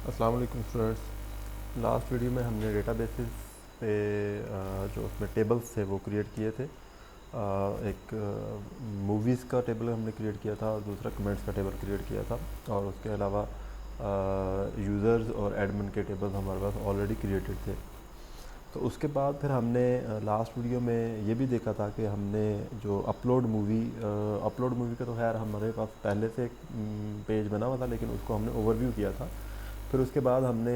अस्सलाम वालेकुम students. Last video में हमने डेटाबेसेस पे जो उसमें टेबल्स थे वो क्रिएट किए थे। एक मूवीज़ का टेबल हमने क्रिएट किया था और दूसरा कमेंट्स का टेबल क्रिएट किया था, और उसके अलावा यूज़र्स और एडमिन के टेबल हमारे पास ऑलरेडी क्रिएटेड थे। तो उसके बाद फिर हमने लास्ट वीडियो में ये भी देखा था कि हमने जो अपलोड मूवी का तो खैर हमारे पास पहले से एक पेज बना हुआ था, लेकिन उसको हमने ओवरव्यू किया था। फिर उसके बाद हमने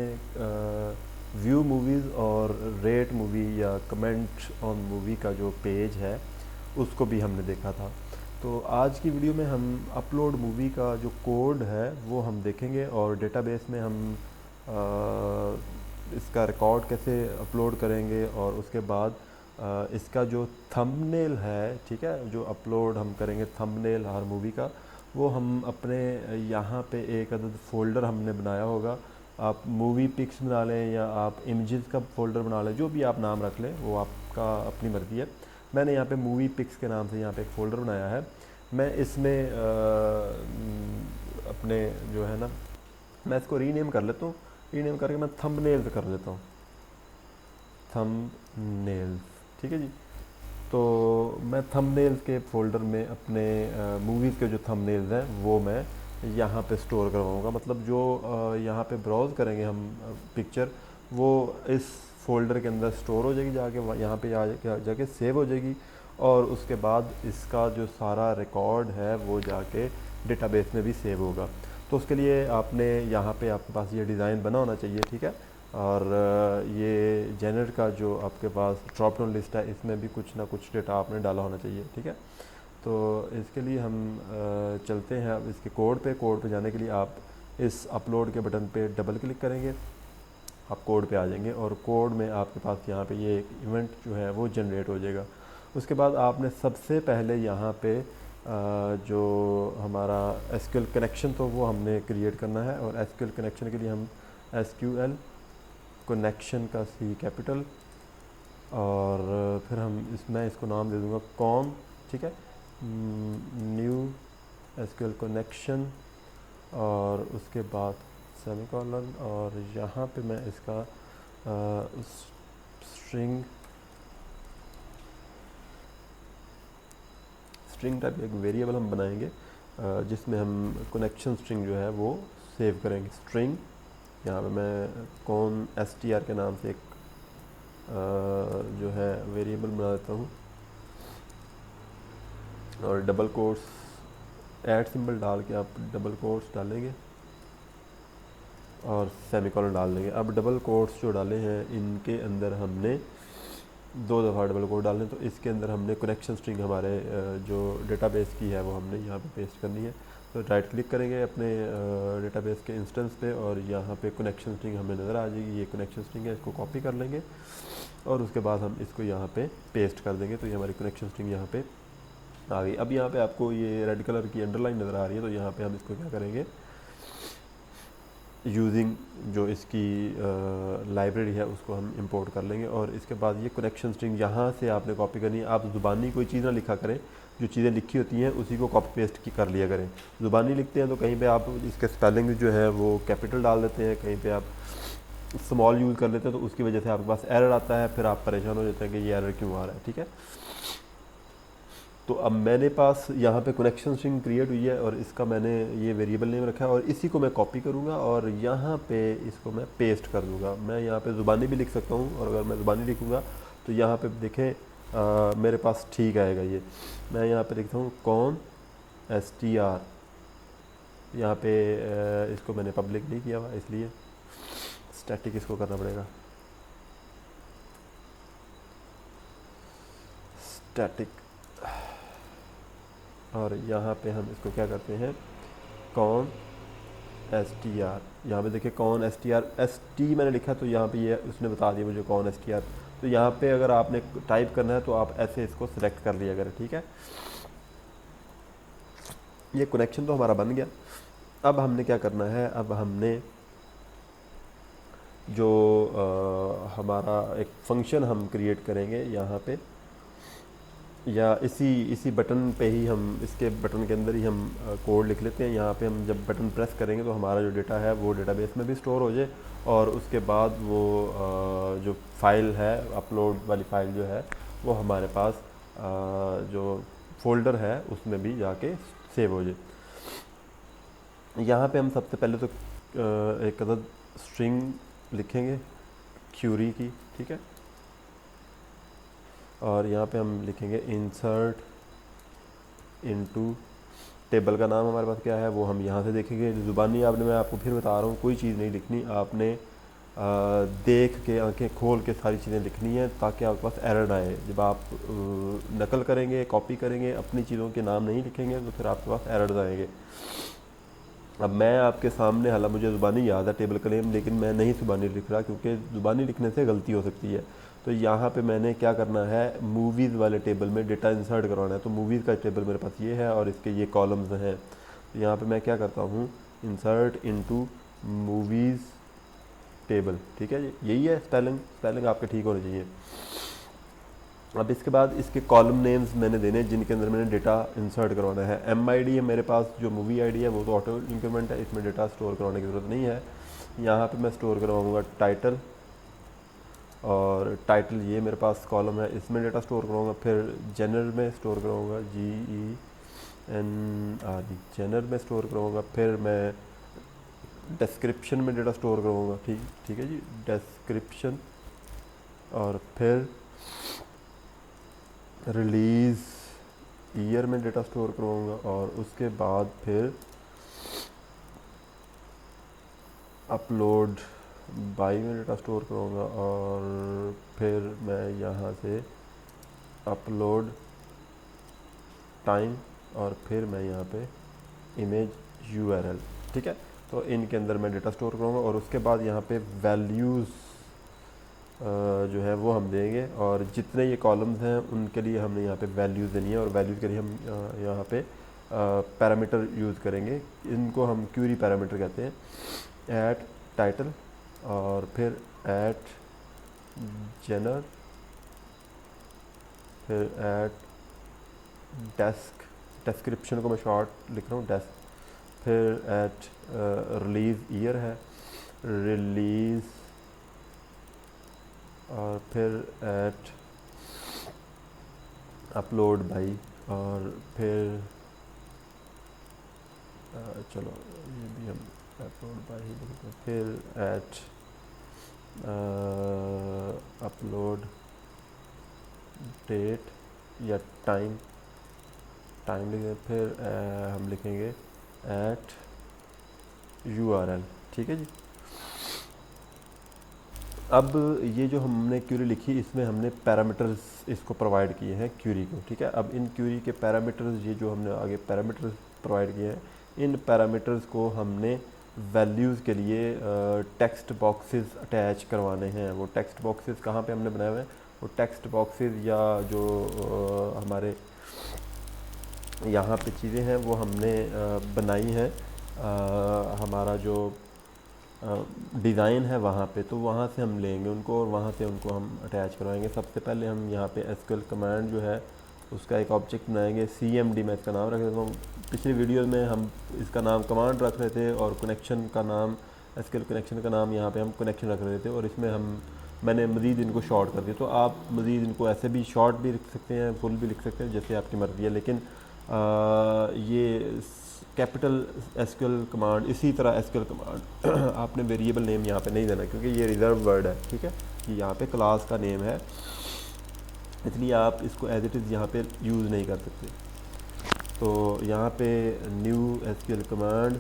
व्यू मूवीज़ और रेट मूवी या कमेंट ऑन मूवी का जो पेज है उसको भी हमने देखा था। तो आज की वीडियो में हम अपलोड मूवी का जो कोड है वो हम देखेंगे, और डेटाबेस में हम इसका रिकॉर्ड कैसे अपलोड करेंगे, और उसके बाद इसका जो थंबनेल है, ठीक है, जो अपलोड हम करेंगे थंबनेल हर मूवी का, वो हम अपने यहाँ पे एक अदद फ़ोल्डर हमने बनाया होगा। आप मूवी पिक्स बना लें या आप इमेजेस का फ़ोल्डर बना लें, जो भी आप नाम रख लें वो आपका अपनी मर्ज़ी है। मैंने यहाँ पे मूवी पिक्स के नाम से यहाँ पे एक फ़ोल्डर बनाया है। मैं इसमें अपने जो है ना, मैं इसको रीनेम कर लेता हूँ। रीनेम करके मैं थंबनेल्स कर लेता हूँ, थंबनेल्स, ठीक है जी। तो मैं थंबनेल्स के फ़ोल्डर में अपने मूवीज़ के जो थंबनेल्स हैं वो मैं यहाँ पे स्टोर करवाऊँगा। मतलब जो यहाँ पे ब्राउज़ करेंगे हम पिक्चर, वो इस फोल्डर के अंदर स्टोर हो जाएगी, जाके यहाँ पे जाके सेव हो जाएगी, और उसके बाद इसका जो सारा रिकॉर्ड है वो जाके डेटाबेस में भी सेव होगा। तो उसके लिए आपने यहाँ पे आपके पास ये डिज़ाइन बना होना चाहिए, ठीक है। और ये जेनर का जो आपके पास ड्रॉप डाउन लिस्ट है, इसमें भी कुछ ना कुछ डेटा आपने डाला होना चाहिए, ठीक है। तो इसके लिए हम चलते हैं अब इसके कोड पे जाने के लिए आप इस अपलोड के बटन पे डबल क्लिक करेंगे, आप कोड पे आ जाएंगे, और कोड में आपके पास यहाँ पे ये एक इवेंट जो है वो जनरेट हो जाएगा। उसके बाद आपने सबसे पहले यहाँ पे जो हमारा एसक्यूएल कनेक्शन तो वो हमने क्रिएट करना है, और एसक्यूएल कनेक्शन के लिए हम एसक्यूएल कनेक्शन का सी कैपिटल, और फिर हम मैं इसको नाम दे दूँगा कॉम, ठीक है, न्यू एसक्यूएल कनेक्शन, और उसके बाद सेमीकोलन, और यहाँ पे मैं इसका स्ट्रिंग स्ट्रिंग टाइप एक वेरिएबल हम बनाएंगे जिसमें हम कनेक्शन स्ट्रिंग जो है वो सेव करेंगे। स्ट्रिंग यहाँ पे मैं कौन str के नाम से एक जो है वेरिएबल बना देता हूँ, और डबल कोट्स ऐड सिंबल डाल के आप डबल कोट्स डालेंगे और सेमीकोलन डाल देंगे। अब डबल कोट्स जो डाले हैं इनके अंदर हमने 2 दफ़ा डबल कोट डालने, तो इसके अंदर हमने कनेक्शन स्ट्रिंग हमारे जो डेटाबेस की है वो हमने यहाँ पे पेस्ट करनी है। तो राइट क्लिक करेंगे अपने डेटाबेस के इंस्टेंस पे, और यहाँ पे कनेक्शन स्ट्रिंग हमें नज़र आ जाएगी। ये कनेक्शन स्ट्रिंग है, इसको कॉपी कर लेंगे और उसके बाद हम इसको यहाँ पे पेस्ट कर देंगे। तो ये हमारी कनेक्शन स्ट्रिंग यहाँ पे आ गई। अब यहाँ पे आपको ये रेड कलर की अंडरलाइन नज़र आ रही है, तो यहाँ पे हम इसको क्या करेंगे, यूजिंग जो इसकी लाइब्रेरी है उसको हम इंपोर्ट कर लेंगे। और इसके बाद ये कनेक्शन स्ट्रिंग यहाँ से आपने कॉपी करनी है। आप ज़ुबानी कोई चीज़ ना लिखा करें, जो चीज़ें लिखी होती हैं उसी को कॉपी पेस्ट की कर लिया करें। ज़ुबानी लिखते हैं तो कहीं पे आप इसके स्पेलिंग जो है वो कैपिटल डाल देते हैं, कहीं पे आप स्मॉल यूज़ कर लेते हैं, तो उसकी वजह से आपके पास एरर आता है, फिर आप परेशान हो जाते हैं कि ये एरर क्यों आ रहा है, ठीक है। तो अब मेरे पास यहाँ पे कनेक्शन स्ट्रिंग क्रिएट हुई है, और इसका मैंने ये वेरिएबल नेम रखा है, और इसी को मैं कॉपी करूँगा और यहाँ पे इसको मैं पेस्ट कर दूँगा। मैं यहाँ पे ज़ुबानी भी लिख सकता हूँ, और अगर मैं ज़ुबानी लिखूँगा तो यहाँ पे देखें मेरे पास ठीक आएगा। ये मैं यहाँ पे लिखता हूँ कौन str, यहाँ पे इसको मैंने पब्लिक नहीं किया हुआ इसलिए स्टैटिक इसको करना पड़ेगा, स्टैटिक। और यहाँ पे हम इसको क्या करते हैं, कौन str, यहाँ पे देखिए कौन st मैंने लिखा, तो यहाँ पे ये उसने बता दिया मुझे कौन str। तो यहाँ पे अगर आपने टाइप करना है तो आप ऐसे इसको सिलेक्ट कर लिया करें, ठीक है। ये कनेक्शन तो हमारा बन गया। अब हमने क्या करना है, अब हमने जो हमारा एक फंक्शन हम क्रिएट करेंगे यहाँ पे, या इसी बटन पे ही हम, इसके बटन के अंदर ही हम कोड लिख लेते हैं। यहाँ पे हम जब बटन प्रेस करेंगे तो हमारा जो डेटा है वो डेटाबेस में भी स्टोर हो जाए, और उसके बाद वो जो फाइल है, अपलोड वाली फाइल जो है, वो हमारे पास जो फोल्डर है उसमें भी जाके सेव हो जाए। यहाँ पे हम सबसे पहले तो एक अदद स्ट्रिंग लिखेंगे क्यूरी की, ठीक है। और यहाँ पे हम लिखेंगे इंसर्ट इनटू, टेबल का नाम हमारे पास क्या है वो हम यहाँ से देखेंगे। ज़ुबानी आपने, मैं आपको फिर बता रहा हूँ, कोई चीज़ नहीं लिखनी आपने, देख के आंखें खोल के सारी चीज़ें लिखनी है ताकि आपके पास एरर ना आए। जब आप नकल करेंगे, कॉपी करेंगे, अपनी चीज़ों के नाम नहीं लिखेंगे तो फिर आपके पास एरर्स आएंगे। अब मैं आपके सामने, हालांकि मुझे ज़ुबानी याद है टेबल क्लेम, लेकिन मैं नहीं ज़ुबानी लिख रहा क्योंकि ज़ुबानी लिखने से गलती हो सकती है। तो यहाँ पे मैंने क्या करना है, मूवीज़ वाले टेबल में डेटा इंसर्ट करवाना है। तो मूवीज़ का टेबल मेरे पास ये है और इसके ये कॉलम्स हैं। तो यहाँ पे मैं क्या करता हूँ, इंसर्ट इनटू मूवीज़ टेबल, ठीक है जी। यही है स्पेलिंग आपके ठीक होने चाहिए। अब इसके बाद इसके कॉलम नेम्स मैंने देने जिनके अंदर मैंने डेटा इंसर्ट करवाना है। MID है मेरे पास, जो मूवी ID है वो तो ऑटो इंक्रीमेंट है, इसमें डेटा स्टोर करवाने की ज़रूरत नहीं है। यहाँ पे मैं स्टोर करवाऊँगा टाइटल, और टाइटल ये मेरे पास कॉलम है, इसमें डेटा स्टोर करवाऊँगा। फिर जनरल में स्टोर करवाऊँगा, GENR, जनरल में स्टोर करवाऊँगा। फिर मैं डिस्क्रिप्शन में डेटा स्टोर करवाऊँगा, ठीक है जी, डिस्क्रिप्शन। और फिर रिलीज़ ईयर में डेटा स्टोर करवाऊँगा, और उसके बाद फिर अपलोड बाई में डेटा स्टोर करूँगा, और फिर मैं यहाँ से अपलोड टाइम, और फिर मैं यहाँ पे इमेज URL, ठीक है। तो इनके अंदर मैं डेटा स्टोर करूँगा, और उसके बाद यहाँ पे वैल्यूज़ जो है वो हम देंगे, और जितने ये कॉलम्स हैं उनके लिए हमने यहाँ पे वैल्यूज़ देनी है, और वैल्यूज़ के लिए हम यहाँ पे पैरामीटर यूज़ करेंगे। इनको हम क्यूरी पैरामीटर कहते हैं। ऐट टाइटल, और फिर ऐट जनर, फिर ऐट डिस्क्रिप्शन को मैं शॉर्ट लिख रहा हूँ डेस्क, फिर ऐट रिलीज़ ईयर है, रिलीज़, और फिर ऐट अपलोड बाई, और फिर चलो ये भी हम अपलोड बाई ही लिखते हैं। फिर ऐट अपलोड डेट या टाइम लिखेंगे। फिर हम लिखेंगे ऐट URL, ठीक है जी। अब ये जो हमने क्यूरी लिखी, इसमें हमने पैरामीटर्स इसको प्रोवाइड किए हैं क्यूरी को, ठीक है। अब इन क्यूरी के पैरामीटर्स, ये जो हमने आगे पैरामीटर्स प्रोवाइड किए हैं, इन पैरामीटर्स को हमने वैल्यूज़ के लिए टेक्स्ट बॉक्सेस अटैच करवाने हैं। वो टेक्स्ट बॉक्सेस कहाँ पे हमने बनाए हुए हैं, वो टेक्स्ट बॉक्सेस या जो हमारे यहाँ पे चीज़ें हैं वो हमने बनाई हैं। हमारा जो डिज़ाइन है वहाँ पे, तो वहाँ से हम लेंगे उनको और वहाँ से उनको हम अटैच करवाएंगे। सबसे पहले हम यहाँ पे SQL कमांड जो है उसका एक ऑब्जेक्ट बनाएंगे, CMD मैं इसका नाम रख देता हूँ। पिछली वीडियो में हम इसका नाम कमांड रख रहे थे, और कनेक्शन का नाम, SQL कनेक्शन का नाम यहाँ पे हम कनेक्शन रख रहे थे, और इसमें मैंने मज़ीद इनको शॉर्ट कर दिया। तो आप मज़ीद इनको ऐसे भी शॉर्ट भी लिख सकते हैं, फुल भी लिख सकते हैं, जैसे आपकी मर्ज़ी है। लेकिन ये कैपिटल SQL कमांड, इसी तरह SQL कमांड आपने वेरिएबल नेम यहाँ पे नहीं देना, क्योंकि ये रिजर्व वर्ड है, ठीक है। ये यहाँ पे क्लास का नेम है, इसलिए आप इसको एज इट इज़ यहाँ पे यूज़ नहीं कर सकते। तो यहाँ पे न्यू SQL कमांड,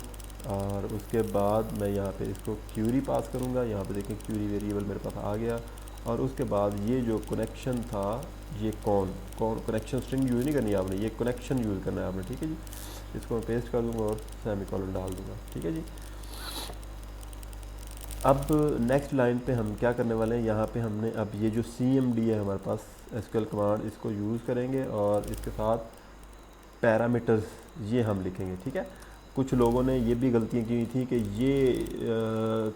और उसके बाद मैं यहाँ पे इसको क्यूरी पास करूँगा। यहाँ पे देखें क्यूरी वेरिएबल मेरे पास आ गया, और उसके बाद ये जो कनेक्शन था, ये कौन कनेक्शन स्ट्रिंग यूज़ नहीं करनी है आपने, ये कनेक्शन यूज़ करना है आपने, ठीक है जी। इसको मैं पेस्ट कर दूँगा और सेमीकोलन डाल दूँगा, ठीक है जी। अब नेक्स्ट लाइन पे हम क्या करने वाले हैं, यहाँ पे हमने अब ये जो CMD है हमारे पास SQL कमांड, इसको यूज़ करेंगे, और इसके साथ पैरामीटर्स ये हम लिखेंगे, ठीक है। कुछ लोगों ने ये भी गलतियाँ की थी कि ये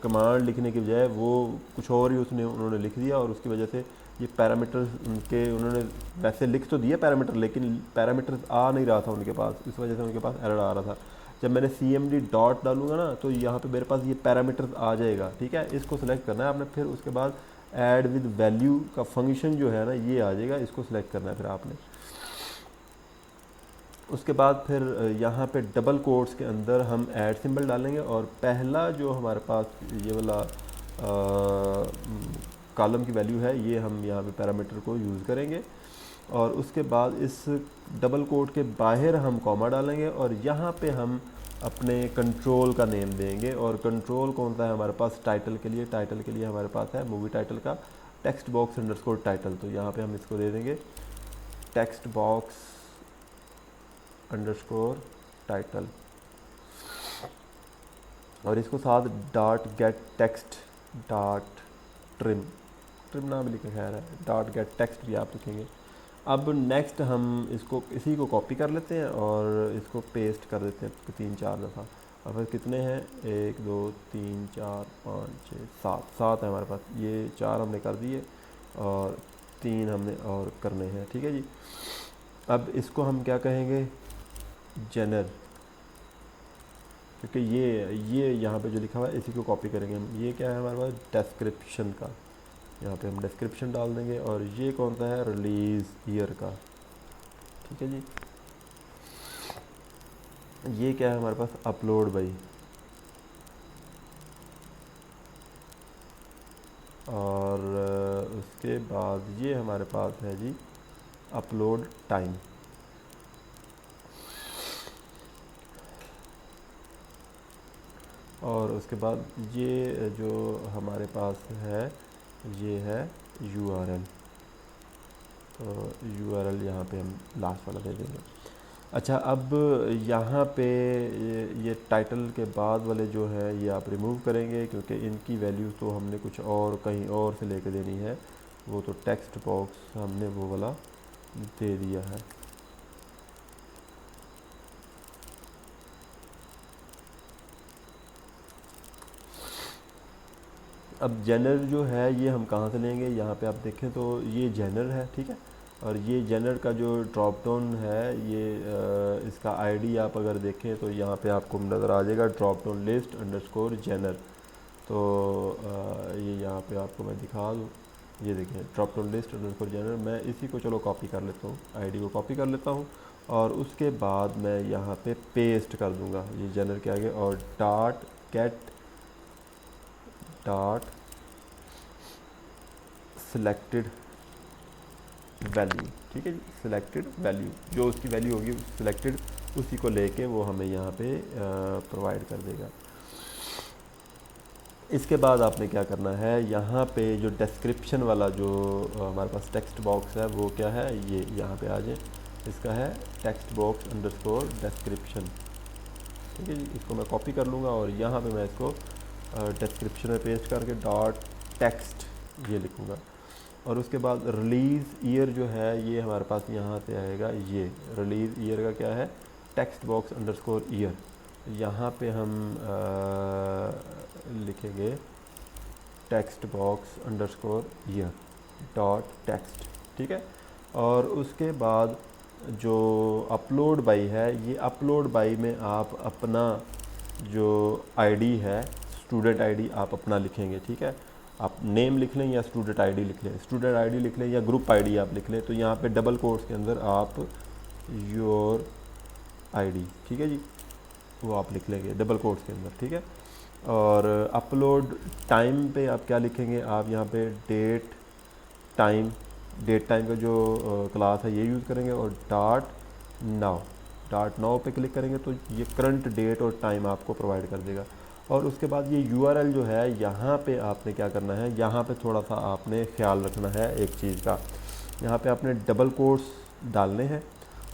कमांड लिखने के बजाय वो कुछ और ही उन्होंने लिख दिया, और उसकी वजह से ये पैरामीटर उनके, उन्होंने वैसे लिख तो दिया पैरामीटर, लेकिन पैरामीटर आ नहीं रहा था उनके पास, इस वजह से उनके पास एरर आ रहा था। जब मैंने CMD डॉट डालूंगा ना तो यहाँ पे मेरे पास ये पैरामीटर आ जाएगा, ठीक है। इसको सेलेक्ट करना है आपने, फिर उसके बाद ऐड विद वैल्यू का फंक्शन जो है ना ये आ जाएगा, इसको सिलेक्ट करना है फिर आपने। उसके बाद फिर यहाँ पे डबल कोट्स के अंदर हम ऐड सिंबल डालेंगे, और पहला जो हमारे पास ये वाला कॉलम की वैल्यू है ये हम यहाँ पे पैरामीटर को यूज़ करेंगे, और उसके बाद इस डबल कोट के बाहर हम कॉमा डालेंगे, और यहाँ पे हम अपने कंट्रोल का नेम देंगे। और कंट्रोल कौन सा है हमारे पास? टाइटल के लिए, टाइटल के लिए हमारे पास है मूवी टाइटल का टेक्स्ट बॉक्स अंडरस्कोर टाइटल, तो यहाँ पे हम इसको दे देंगे टेक्स्ट बॉक्स अंडरस्कोर टाइटल, और इसको साथ dot gate text dot trim, trim नाम भी लिखा खैर है, डॉट गेट टेक्स्ट भी आप लिखेंगे। अब नेक्स्ट हम इसको इसी को कॉपी कर लेते हैं और इसको पेस्ट कर देते हैं 3-4 दफ़ा। अब फिर कितने हैं? 1 2 3 4 5 6 7 है हमारे पास, ये 4 हमने कर दिए और 3 हमने और करने हैं, ठीक है जी। अब इसको हम क्या कहेंगे? जेनर, क्योंकि ये यहाँ पे जो लिखा हुआ है इसी को कॉपी करेंगे हम। ये क्या है हमारे पास? डिस्क्रिप्शन का, यहाँ पे हम डिस्क्रिप्शन डाल देंगे। और ये कौन सा है? रिलीज़ ईयर का, ठीक है जी। ये क्या है हमारे पास? अपलोड बाई, और उसके बाद ये हमारे पास है जी अपलोड टाइम। और उसके बाद ये जो हमारे पास है ये है URL, तो URL यहाँ पे हम लास्ट वाला दे देंगे। अच्छा, अब यहाँ पे ये टाइटल के बाद वाले जो है ये आप रिमूव करेंगे, क्योंकि इनकी वैल्यू तो हमने कुछ और कहीं और से लेके देनी है। वो तो टेक्स्ट बॉक्स हमने वो वाला दे दिया है। अब जेनर जो है ये हम कहाँ से लेंगे? यहाँ पे आप देखें तो ये जेनर है, ठीक है। और ये जेनर का जो ड्रॉप डाउन है ये इसका आईडी आप अगर देखें तो यहाँ पे आपको नज़र आ जाएगा drop down list underscore genre. तो ये यहाँ पे आपको मैं दिखा दूँ, ये देखें drop down list underscore genre. मैं इसी को चलो कॉपी कर लेता हूँ, आईडी को कॉपी कर लेता हूँ, और उसके बाद मैं यहाँ पे पेस्ट कर दूँगा ये जेनर के आगे, और dot gate dot selected value, ठीक है जी। सिलेक्टेड वैल्यू, जो उसकी वैल्यू होगी सिलेक्टेड, उसी को लेके वो हमें यहाँ पे प्रोवाइड कर देगा। इसके बाद आपने क्या करना है? यहाँ पे जो डिस्क्रिप्शन वाला जो हमारे पास टेक्स्ट बॉक्स है वो क्या है? ये यहाँ पे आ जाए, इसका है टेक्स्ट बॉक्स अंडरस्कोर डिस्क्रिप्शन, ठीक है जी। इसको मैं कॉपी कर लूँगा और यहाँ पे मैं इसको डिस्क्रिप्शन में पेस्ट करके डॉट टेक्स्ट ये लिखूँगा। और उसके बाद रिलीज़ ईयर जो है ये हमारे पास यहाँ से आएगा, ये रिलीज़ ईयर का क्या है? Text box underscore year. यहाँ पे हम लिखेंगे text box underscore year dot text, ठीक है। और उसके बाद जो अपलोड बाई है, ये अपलोड बाई में आप अपना जो आईडी है, स्टूडेंट आईडी आप अपना लिखेंगे, ठीक है। आप नेम लिख लें या स्टूडेंट आईडी लिख लें, स्टूडेंट आईडी लिख लें या ग्रुप आईडी आप लिख लें। तो यहाँ पे डबल कोट्स के अंदर आप योर आईडी, ठीक है जी, वो आप लिख लेंगे डबल कोट्स के अंदर, ठीक है। और अपलोड टाइम पे आप क्या लिखेंगे? आप यहाँ पे डेट टाइम का जो क्लास है ये यूज़ करेंगे, और डॉट नाउ पे क्लिक करेंगे तो ये करंट डेट और टाइम आपको प्रोवाइड कर देगा। और उसके बाद ये URL जो है यहाँ पे आपने क्या करना है? यहाँ पे थोड़ा सा आपने ख्याल रखना है एक चीज़ का, यहाँ पे आपने डबल कोट्स डालने हैं,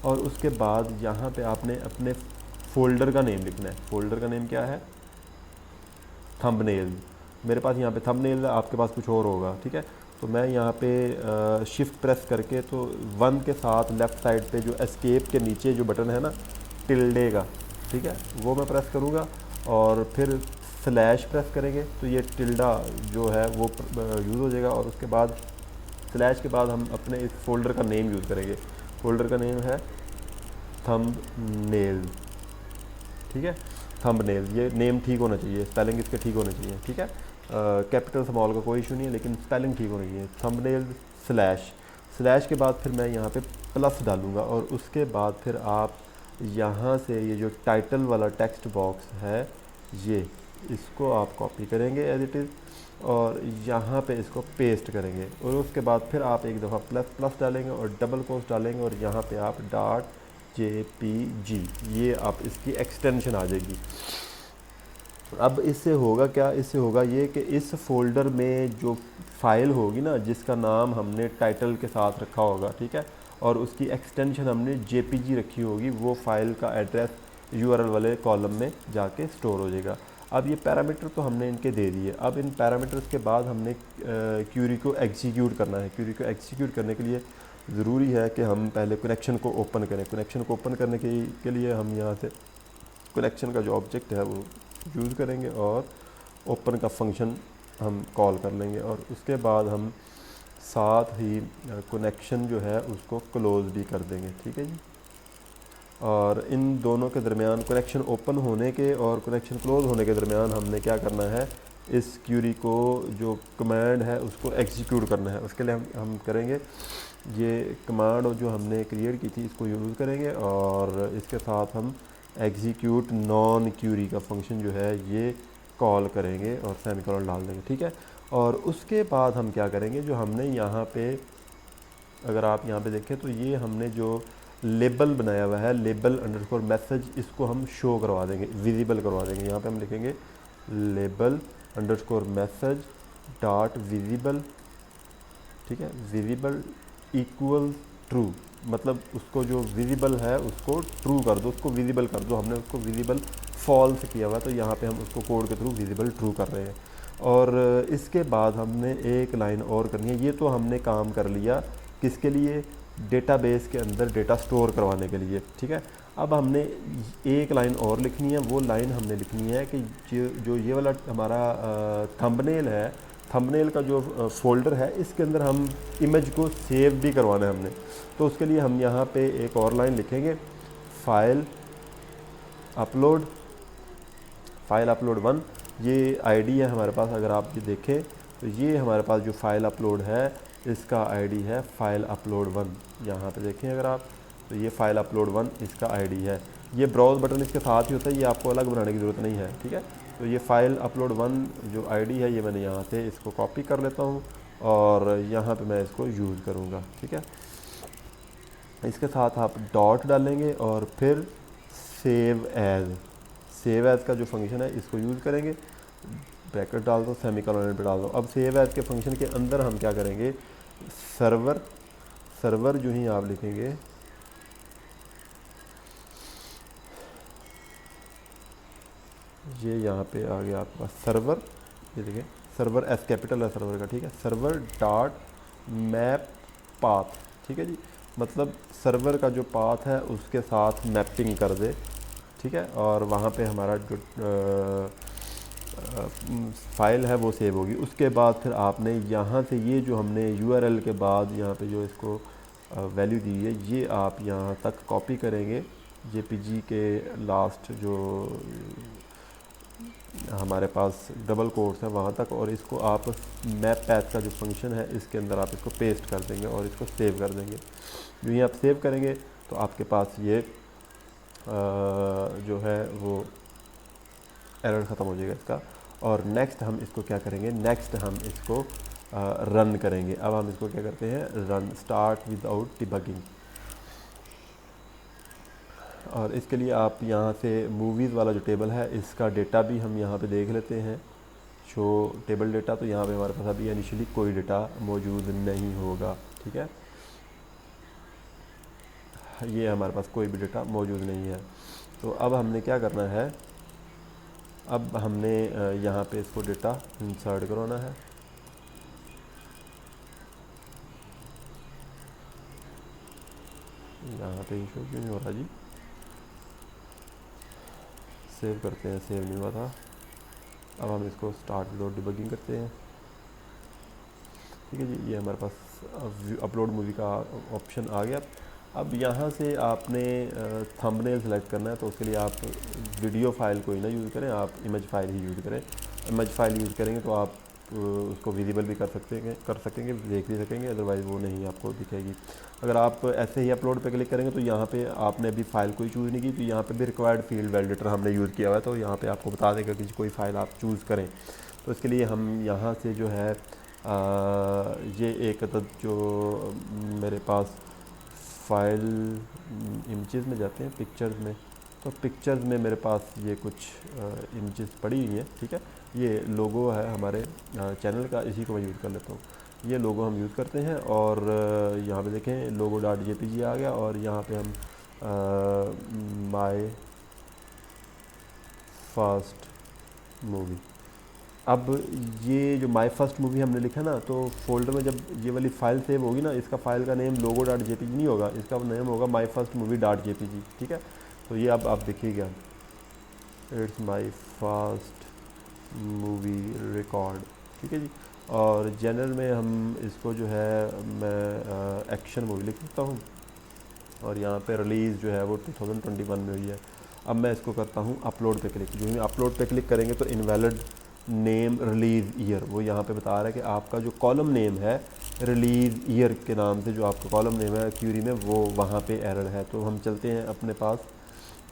और उसके बाद यहाँ पे आपने अपने फ़ोल्डर का नेम लिखना है। फ़ोल्डर का नेम क्या है? थंबनेल। मेरे पास यहाँ पे थंबनेल है, आपके पास कुछ और होगा, ठीक है। तो मैं यहाँ पे शिफ्ट प्रेस करके तो 1 के साथ लेफ़्ट साइड पे जो एस्केप के नीचे जो बटन है ना टिल्डे का, ठीक है, वो मैं प्रेस करूँगा और फिर स्लैश प्रेस करेंगे तो ये टिल्डा जो है वो यूज़ हो जाएगा। और उसके बाद स्लैश के बाद हम अपने इस फोल्डर का नेम यूज़ करेंगे। फोल्डर का नेम है थंबनेल, ठीक है, थंबनेल। ये नेम ठीक होना चाहिए, स्पेलिंग इसके ठीक होने चाहिए, ठीक है। कैपिटल स्मॉल का कोई इशू नहीं है, लेकिन स्पेलिंग ठीक होनी चाहिए। थंबनेल स्लैश, स्लैश के बाद फिर मैं यहाँ पे प्लस डालूँगा और उसके बाद फिर आप यहाँ से ये जो टाइटल वाला टेक्स्ट बॉक्स है ये, इसको आप कॉपी करेंगे एज इट इज़ और यहाँ पे इसको पेस्ट करेंगे। और उसके बाद फिर आप एक दफ़ा प्लस प्लस डालेंगे और डबल कोट्स डालेंगे और यहाँ पे आप .jpg, ये आप इसकी एक्सटेंशन आ जाएगी। अब इससे होगा क्या, इससे होगा ये कि इस फोल्डर में जो फाइल होगी ना, जिसका नाम हमने टाइटल के साथ रखा होगा, ठीक है, और उसकी एक्सटेंशन हमने जेपीजी रखी होगी, वो फाइल का एड्रेस यूआरएल वाले कॉलम में जाके स्टोर हो जाएगा। अब ये पैरामीटर तो हमने इनके दे दिए। अब इन पैरामीटर्स के बाद हमने क्यूरी को एग्जीक्यूट करना है। क्यूरी को एग्जीक्यूट करने के लिए ज़रूरी है कि हम पहले कनेक्शन को ओपन करें। कनेक्शन को ओपन करने के लिए हम यहाँ से कनेक्शन का जो ऑब्जेक्ट है वो यूज़ करेंगे और ओपन का फंक्शन हम कॉल कर लेंगे और उसके बाद हम साथ ही कनेक्शन जो है उसको क्लोज़ भी कर देंगे, ठीक है जी। और इन दोनों के दरमियान, कनेक्शन ओपन होने के और कनेक्शन क्लोज़ होने के दरमियान हमने क्या करना है, इस क्यूरी को जो कमांड है उसको एग्जीक्यूट करना है। उसके लिए हम करेंगे ये कमांड जो हमने क्रिएट की थी इसको यूज़ करेंगे और इसके साथ हम एग्जीक्यूट नॉन क्यूरी का फंक्शन जो है ये कॉल करेंगे और सेमीकोलन डाल देंगे, ठीक है। और उसके बाद हम क्या करेंगे, जो हमने यहाँ पे, अगर आप यहाँ पे देखें तो ये हमने जो लेबल बनाया हुआ है, लेबल अंडरस्कोर मैसेज, इसको हम शो करवा देंगे, विजिबल करवा देंगे। यहाँ पे हम लिखेंगे label underscore message dot visible, ठीक है, विजिबल इक्वल ट्रू, मतलब उसको जो विजिबल है उसको ट्रू कर दो, उसको विजिबल कर दो। हमने उसको विजिबल फॉल्स किया हुआ तो यहाँ पे हम उसको कोड के थ्रू विजिबल ट्रू कर रहे हैं। और इसके बाद हमने एक लाइन और करनी है। ये तो हमने काम कर लिया किसके लिए, डेटाबेस के अंदर डेटा स्टोर करवाने के लिए, ठीक है। अब हमने एक लाइन और लिखनी है। वो लाइन हमने लिखनी है कि जो ये वाला हमारा थंबनेल है, थंबनेल का जो फोल्डर है इसके अंदर हम इमेज को सेव भी करवाना है हमने। तो उसके लिए हम यहाँ पे एक और लाइन लिखेंगे, फाइल अपलोड 1, ये आईडी है हमारे पास। अगर आप ये देखें तो ये हमारे पास जो फाइल अपलोड है इसका आईडी है फाइल अपलोड 1। यहाँ पे देखें अगर आप, तो ये फाइल अपलोड 1 इसका आईडी है। ये ब्राउज बटन इसके साथ ही होता है, ये आपको अलग बनाने की ज़रूरत नहीं है, ठीक है। तो ये फाइल अपलोड 1 जो आईडी है ये मैंने यहाँ से इसको कॉपी कर लेता हूँ और यहाँ पे मैं इसको यूज़ करूँगा, ठीक है। इसके साथ आप डॉट डालेंगे और फिर सेव एज़ का जो फंक्शन है इसको यूज़ करेंगे। ब्रैकेट डाल दो, सेमीकोलन पे डाल दो। अब सेव एज़ के फंक्शन के अंदर हम क्या करेंगे, सर्वर जो ही आप लिखेंगे, ये यहाँ पे आ गया आपके पास सर्वर, ये देखिए सर्वर एस कैपिटल है सर्वर का, ठीक है। सर्वर डॉट मैप पाथ, ठीक है जी, मतलब सर्वर का जो पाथ है उसके साथ मैपिंग कर दे, ठीक है। और वहाँ पे हमारा जो फाइल है वो सेव होगी। उसके बाद फिर आपने यहाँ से ये जो हमने यूआरएल के बाद यहाँ पे जो इसको वैल्यू दी है ये आप यहाँ तक कॉपी करेंगे, जेपीजी के लास्ट जो हमारे पास डबल कोट्स है वहाँ तक, और इसको आप मैप पैथ का जो फंक्शन है इसके अंदर आप इसको पेस्ट कर देंगे और इसको सेव कर देंगे। जो ही आप सेव करेंगे तो आपके पास ये जो है वो एरर ख़त्म हो जाएगा इसका। और नेक्स्ट हम इसको क्या करेंगे, नेक्स्ट हम इसको रन करेंगे। अब हम इसको क्या करते हैं, रन स्टार्ट विदाउट डिबगिंग। और इसके लिए आप यहाँ से मूवीज़ वाला जो टेबल है इसका डेटा भी हम यहाँ पे देख लेते हैं, शो टेबल डेटा। तो यहाँ पे हमारे पास अभी इनिशियली कोई डेटा मौजूद नहीं होगा, ठीक है, ये हमारे पास कोई भी डेटा मौजूद नहीं है। तो अब हमने क्या करना है, अब हमने यहाँ पे इसको डेटा इंसर्ट करवाना है। यहाँ पे इशू क्यों नहीं हो रहा जी, सेव करते हैं, सेव नहीं हुआ था। अब हम इसको स्टार्ट विदाउट डिबगिंग करते हैं। ठीक है जी, ये हमारे पास अपलोड मूवी का ऑप्शन आ गया। अब यहाँ से आपने थंबनेल सेलेक्ट करना है, तो उसके लिए आप वीडियो फाइल कोई ना यूज़ करें, आप इमेज फाइल ही यूज़ करें। इमेज फाइल यूज़ करेंगे तो आप उसको विजिबल भी कर सकेंगे, देख भी सकेंगे, अदरवाइज़ वो नहीं आपको दिखेगी। अगर आप ऐसे ही अपलोड पे क्लिक करेंगे तो यहाँ पे आपने अभी फ़ाइल कोई चूज़ नहीं की, तो यहाँ पे भी रिक्वायर्ड फील्ड वैलिडेटर हमने यूज़ किया हुआ है, तो यहाँ पे आपको बता देगा कि कोई फ़ाइल आप चूज़ करें। तो इसके लिए हम यहाँ से जो है ये एक अदद जो मेरे पास फाइल इमेजेस में जाते हैं, पिक्चर्स में, तो पिक्चर्स में मेरे पास ये कुछ इमेजेस पड़ी हुई हैं। ठीक है, ये लोगो है हमारे चैनल का, इसी को मैं यूज़ कर लेता हूँ। ये लोगो हम यूज़ करते हैं और यहाँ पे देखें लोगो .jpg आ गया, और यहाँ पे हम माय फर्स्ट मूवी, अब ये जो माय फर्स्ट मूवी हमने लिखा ना, तो फोल्डर में जब ये वाली फ़ाइल सेव होगी ना, इसका फ़ाइल का नेम लोगो .jpg नहीं होगा, इसका नेम होगा माय फर्स्ट मूवी .jpg। ठीक है, तो ये अब आप देखिएगा, it's my first movie record. ठीक है जी, और जनरल में हम इसको जो है मैं एक्शन मूवी लिख सकता हूँ, और यहाँ पे रिलीज़ जो है वो 2021 में हुई है। अब मैं इसको करता हूँ अपलोड पे क्लिक। जो ही अपलोड पे क्लिक करेंगे तो इनवैलिड नेम रिलीज़ ईयर, वो यहाँ पे बता रहा है कि आपका जो कॉलम नेम है रिलीज़ ईयर के नाम से, जो आपका कॉलम नेम है क्यूरी में, वो वहाँ पे एरर है। तो हम चलते हैं अपने पास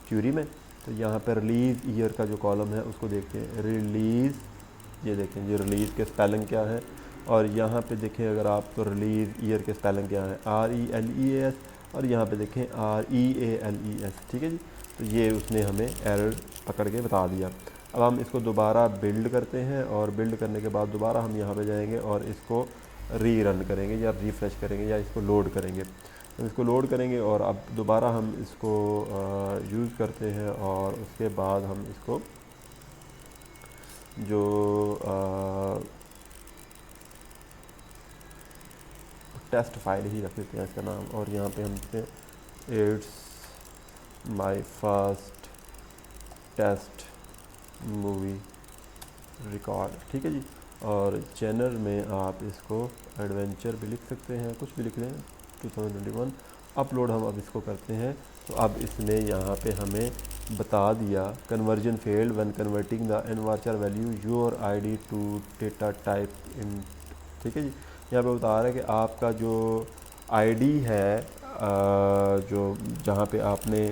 क्यूरी में, तो यहाँ पे रिलीज़ ईयर का जो कॉलम है उसको देखते हैं, रिलीज़, ये देखें ये रिलीज़ के स्पेलिंग क्या है, और यहाँ पे देखें अगर आप तो रिलीज़ ईयर के स्पेलिंग क्या है, RELEAS, और यहाँ पे देखें REALES। ठीक है जी, तो ये उसने हमें एरर पकड़ के बता दिया। अब हम इसको दोबारा बिल्ड करते हैं, और बिल्ड करने के बाद दोबारा हम यहाँ पे जाएंगे और इसको रीरन करेंगे या रिफ़्रेश करेंगे या इसको लोड करेंगे। हम इसको लोड करेंगे और अब दोबारा हम इसको यूज़ करते हैं, और उसके बाद हम इसको जो टेस्ट फाइल ही रख देते हैं इसका नाम, और यहाँ पे हम it's my first test movie record. ठीक है जी, और चैनल में आप इसको एडवेंचर भी लिख सकते हैं, कुछ भी लिख लें, 2021। अपलोड हम अब इसको करते हैं, तो अब इसने यहाँ पे हमें बता दिया conversion failed when converting the nvarchar value your ID to data type int. ठीक है जी, यहाँ पे बता रहा है कि आपका जो आईडी है जो जहाँ पे आपने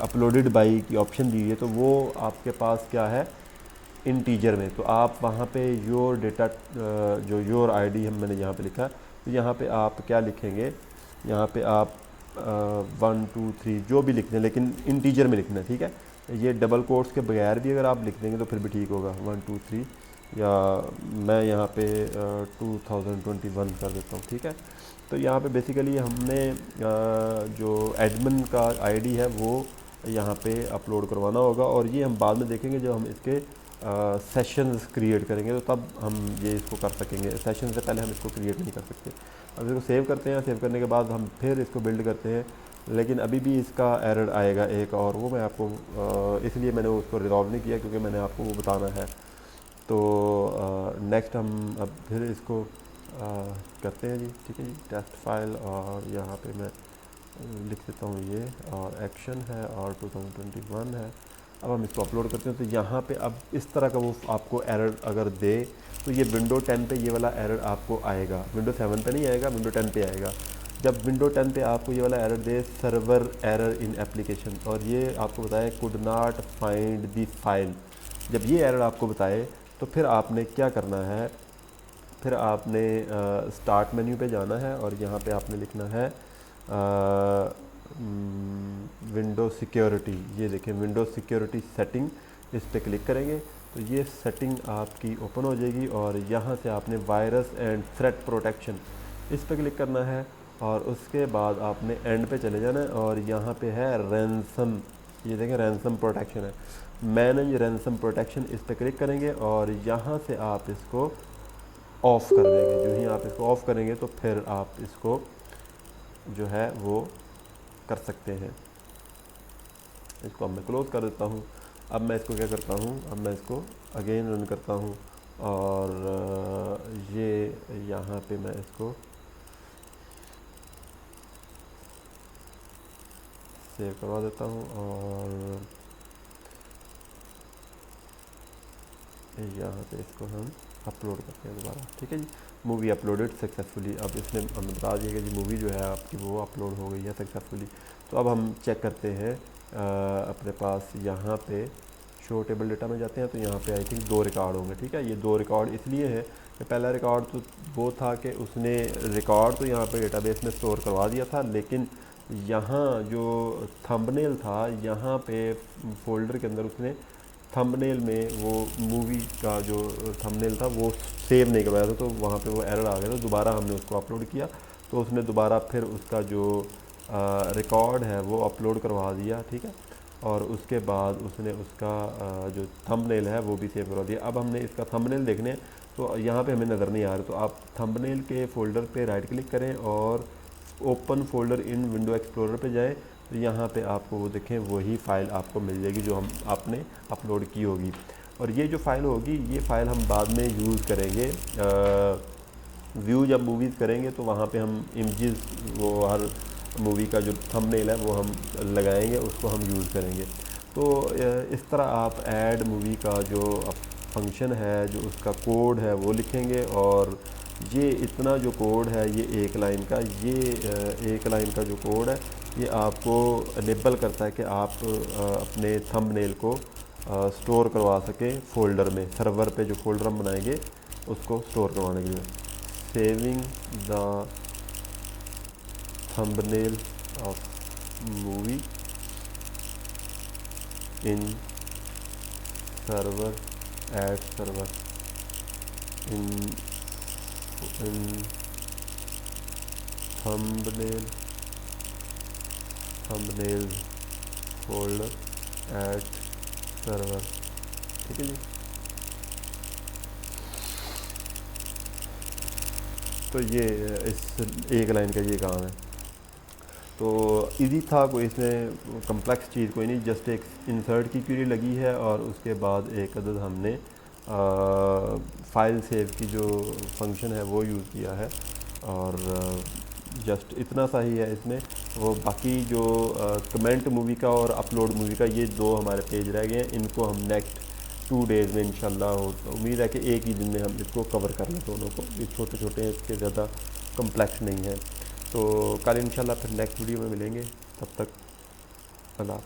अपलोडेड बाई की ऑप्शन दी है, तो वो आपके पास क्या है इंटीजर में, तो आप वहाँ पे योर डेटा जो योर आईडी हम मैंने यहाँ पे लिखा, तो यहाँ पे आप क्या लिखेंगे, यहाँ पे आप 1 2 3 जो भी लिखते हैं, लेकिन इंटीजर में लिखना है। ठीक है, ये डबल कोट्स के बगैर भी अगर आप लिख देंगे तो फिर भी ठीक होगा, 1 2 3, या मैं यहाँ पे 2021 कर देता हूँ। ठीक है, तो यहाँ पे बेसिकली हमने जो एडमिन का आईडी है वो यहाँ पे अपलोड करवाना होगा, और ये हम बाद में देखेंगे जब हम इसके सेशंस क्रिएट करेंगे, तो तब हम ये इसको कर सकेंगे। सेशन से पहले हम इसको क्रिएट नहीं कर सकते। अब इसको सेव करते हैं, सेव करने के बाद हम फिर इसको बिल्ड करते हैं, लेकिन अभी भी इसका एरर आएगा एक, और वो मैं आपको इसलिए मैंने उसको रिजॉल्व नहीं किया क्योंकि मैंने आपको वो बताना है। तो नेक्स्ट हम अब फिर इसको करते हैं जी। ठीक है जी, टेस्ट फाइल, और यहाँ पे मैं लिख देता हूँ ये, और एक्शन है, और 2021 है। अब हम इसको अपलोड करते हैं, तो यहाँ पे अब इस तरह का वो आपको एरर अगर दे, तो ये विंडो 10 पे ये वाला एरर आपको आएगा, विंडो 7 पे नहीं आएगा, विंडो 10 पे आएगा। जब विंडो 10 पे आपको ये वाला error they, server error in application, और ये आपको बताए could not find the file, जब ये एरर आपको बताए तो फिर आपने क्या करना है, फिर आपने स्टार्ट मेन्यू पे जाना है, और यहाँ पे आपने लिखना है विंडो सिक्योरिटी। ये देखें विंडो सिक्योरिटी सेटिंग, इस पे क्लिक करेंगे तो ये सेटिंग आपकी ओपन हो जाएगी, और यहाँ से आपने वायरस एंड थ्रेट प्रोटेक्शन इस पे क्लिक करना है, और उसके बाद आपने एंड पे चले जाना है, और यहाँ पे है रैंसम, ये देखें रैंसम प्रोटेक्शन है, मैनेज रैंसम प्रोटेक्शन, इस पे क्लिक करेंगे, और यहाँ से आप इसको ऑफ़ कर देंगे। जो ही आप इसको ऑफ़ करेंगे तो फिर आप इसको जो है वो कर सकते हैं। इसको अब मैं क्लोज़ कर देता हूँ। अब मैं इसको क्या करता हूँ, अब मैं इसको अगेन रन करता हूँ और ये यहाँ पे मैं इसको सेव करवा देता हूँ और यहाँ पे इसको हम अपलोड करते हैं दोबारा। ठीक है जी, मूवी अपलोडेड सक्सेसफुली। अब इसमें हम बता दिए कि जी मूवी जो है आपकी वो अपलोड हो गई है सक्सेसफुली। तो अब हम चेक करते हैं अपने पास यहाँ पे शो टेबल डेटा में जाते हैं तो यहाँ पे आई थिंक 2 रिकॉर्ड होंगे। ठीक है, ये 2 रिकॉर्ड इसलिए है कि पहला रिकॉर्ड तो वो था कि उसने रिकॉर्ड तो यहाँ पे डेटाबेस में स्टोर करवा दिया था, लेकिन यहाँ जो थंबनेल था यहाँ पे फोल्डर के अंदर उसने थंबनेल में वो मूवी का जो थंबनेल था वो सेव नहीं करवाया था, तो वहाँ पे वो एरर आ गया। तो दोबारा हमने उसको अपलोड किया तो उसने दोबारा फिर उसका जो रिकॉर्ड है वो अपलोड करवा दिया। ठीक है, और उसके बाद उसने उसका जो थंबनेल है वो भी सेव करवा दिया। अब हमने इसका थंबनेल देखने तो यहाँ पे हमें नज़र नहीं आ रहा, तो आप थंबनेल के फ़ोल्डर पे राइट क्लिक करें और ओपन फोल्डर इन विंडो एक्सप्लोरर पे जाएं तो यहाँ पे आपको वो देखें वही फ़ाइल आपको मिल जाएगी जो आपने अपलोड की होगी। और ये जो फ़ाइल होगी ये फ़ाइल हम बाद में यूज़ करेंगे, व्यू जब मूवीज़ करेंगे तो वहाँ पे हम इमेजेस वो हर मूवी का जो थंबनेल है वो हम लगाएंगे, उसको हम यूज़ करेंगे। तो इस तरह आप ऐड मूवी का जो फंक्शन है, जो उसका कोड है वो लिखेंगे और ये इतना जो कोड है ये एक लाइन का, ये एक लाइन का जो कोड है ये आपको इनेबल करता है कि आप अपने थंबनेल को स्टोर करवा सकें फ़ोल्डर में। सर्वर पे जो फ़ोल्डर हम बनाएंगे उसको स्टोर करवाने के लिए saving the thumbnail of movie in server at server in thumbnail folder at server. ठीक है जी, तो ये इस एक लाइन का ये काम है। तो इजी था, कोई इसमें कम्प्लेक्स चीज़ कोई नहीं, जस्ट एक इंसर्ट की क्वेरी लगी है और उसके बाद एक अदद हमने फ़ाइल सेव की जो फंक्शन है वो यूज़ किया है और जस्ट इतना सा ही है इसमें। वो बाकी जो कमेंट मूवी का और अपलोड मूवी का ये 2 हमारे पेज रह गए हैं, इनको हम नेक्स्ट 2 डेज़ में इंशाल्लाह उम्मीद है कि एक ही दिन में हम इसको कवर कर लें दोनों को। ये छोटे छोटे हैं, इसके ज़्यादा कम्प्लेक्स नहीं है। तो कल इंशाल्लाह फिर नेक्स्ट वीडियो में मिलेंगे, तब तक अल्लाह।